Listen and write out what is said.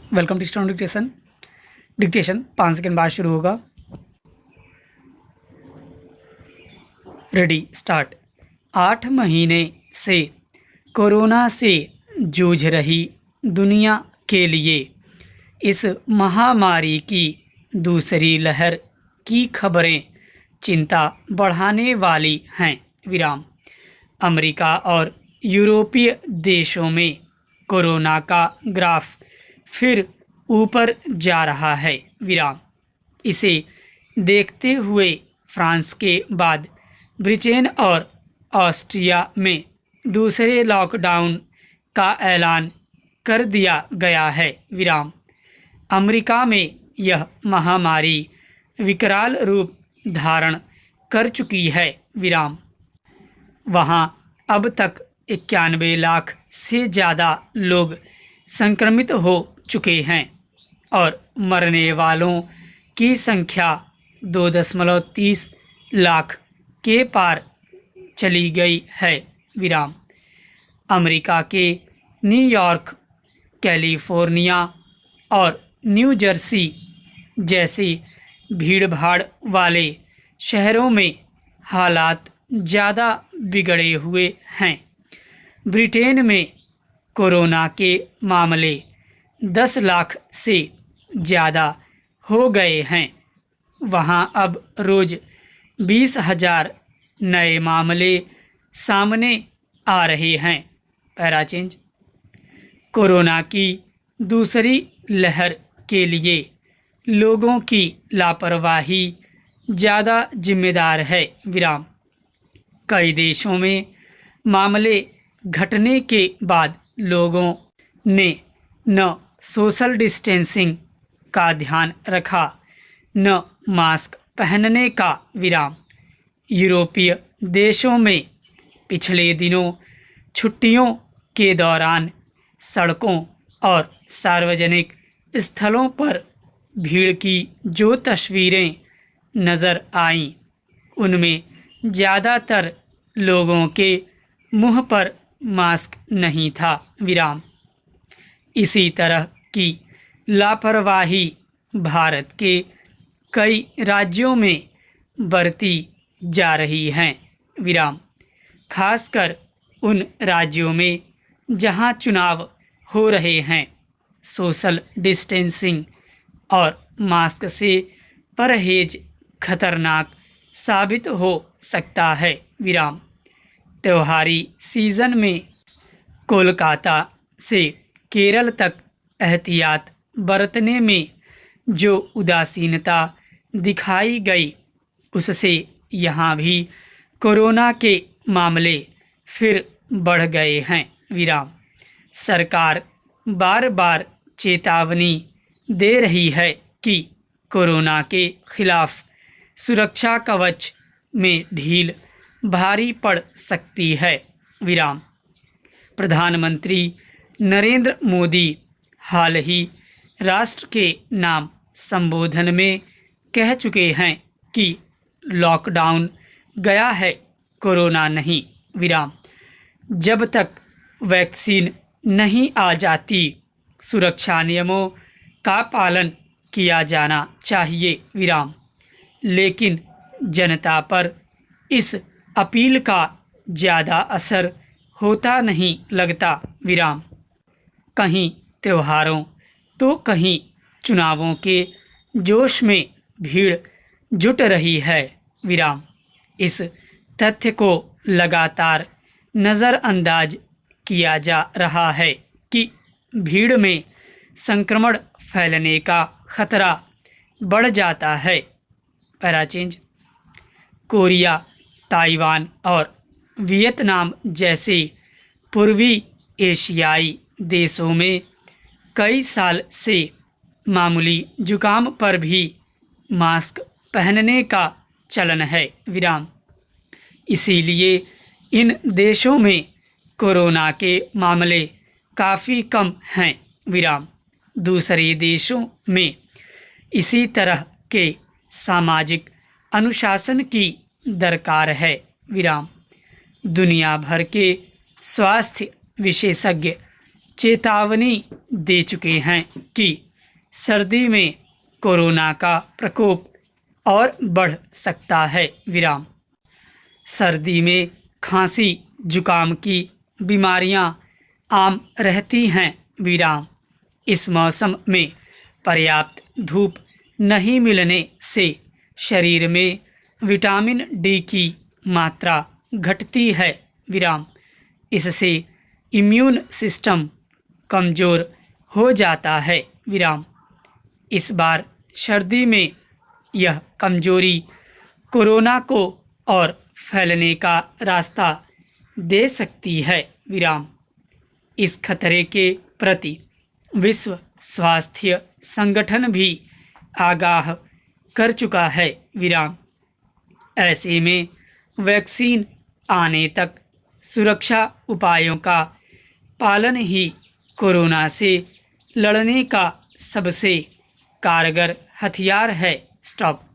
Welcome to stone dictation. Dictation 5 second बाद शुरू होगा। Ready start. 8 महीने से कोरोना से जूझ रही दुनिया के लिए इस महामारी की दूसरी लहर की खबरें चिंता बढ़ाने वाली हैं। विराम। अमेरिका और यूरोपीय देशों में कोरोना का ग्राफ फिर ऊपर जा रहा है। विराम। इसे देखते हुए फ्रांस के बाद ब्रिटेन और ऑस्ट्रिया में दूसरे लॉकडाउन का ऐलान कर दिया गया है। विराम। अमेरिका में यह महामारी विकराल रूप धारण कर चुकी है। विराम। वहाँ अब तक 91 लाख से ज़्यादा लोग संक्रमित हो चुके हैं और मरने वालों की संख्या 2.30 लाख के पार चली गई है। विराम। अमेरिका के न्यूयॉर्क, कैलिफोर्निया और न्यू जर्सी जैसे भीड़भाड़ वाले शहरों में हालात ज़्यादा बिगड़े हुए हैं। ब्रिटेन में कोरोना के मामले 10 लाख से ज़्यादा हो गए हैं। वहाँ अब रोज़ 20,000 नए मामले सामने आ रहे हैं। Para change. कोरोना की दूसरी लहर के लिए लोगों की लापरवाही ज़्यादा जिम्मेदार है। विराम। कई देशों में मामले घटने के बाद लोगों ने न सोशल डिस्टेंसिंग का ध्यान रखा न मास्क पहनने का। विराम। यूरोपीय देशों में पिछले दिनों छुट्टियों के दौरान सड़कों और सार्वजनिक स्थलों पर भीड़ की जो तस्वीरें नज़र आईं उनमें ज़्यादातर लोगों के मुंह पर मास्क नहीं था। विराम। इसी तरह की लापरवाही भारत के कई राज्यों में बरती जा रही हैं। विराम। खासकर उन राज्यों में जहां चुनाव हो रहे हैं। सोशल डिस्टेंसिंग और मास्क से परहेज खतरनाक साबित हो सकता है। विराम। त्योहारी सीज़न में कोलकाता से केरल तक एहतियात बरतने में जो उदासीनता दिखाई गई उससे यहाँ भी कोरोना के मामले फिर बढ़ गए हैं। विराम। सरकार बार बार चेतावनी दे रही है कि कोरोना के खिलाफ सुरक्षा कवच में ढील भारी पड़ सकती है। विराम। प्रधानमंत्री नरेंद्र मोदी हाल ही राष्ट्र के नाम संबोधन में कह चुके हैं कि लॉकडाउन गया है, कोरोना नहीं। विराम। जब तक वैक्सीन नहीं आ जाती सुरक्षा नियमों का पालन किया जाना चाहिए। विराम। लेकिन जनता पर इस अपील का ज़्यादा असर होता नहीं लगता। विराम। कहीं त्योहारों तो कहीं चुनावों के जोश में भीड़ जुट रही है। विराम। इस तथ्य को लगातार नज़रअंदाज किया जा रहा है कि भीड़ में संक्रमण फैलने का खतरा बढ़ जाता है। Para change. कोरिया, ताइवान और वियतनाम जैसे पूर्वी एशियाई देशों में कई साल से मामूली जुकाम पर भी मास्क पहनने का चलन है। विराम। इसीलिए इन देशों में कोरोना के मामले काफ़ी कम हैं। विराम। दूसरे देशों में इसी तरह के सामाजिक अनुशासन की दरकार है। विराम। दुनिया भर के स्वास्थ्य विशेषज्ञ चेतावनी दे चुके हैं कि सर्दी में कोरोना का प्रकोप और बढ़ सकता है। विराम। सर्दी में खांसी जुकाम की बीमारियां आम रहती हैं। विराम। इस मौसम में पर्याप्त धूप नहीं मिलने से शरीर में विटामिन डी की मात्रा घटती है। विराम। इससे इम्यून सिस्टम कमज़ोर हो जाता है। विराम। इस बार सर्दी में यह कमजोरी कोरोना को और फैलने का रास्ता दे सकती है। विराम। इस खतरे के प्रति विश्व स्वास्थ्य संगठन भी आगाह कर चुका है। विराम। ऐसे में वैक्सीन आने तक सुरक्षा उपायों का पालन ही कोरोना से लड़ने का सबसे कारगर हथियार है। स्टॉप।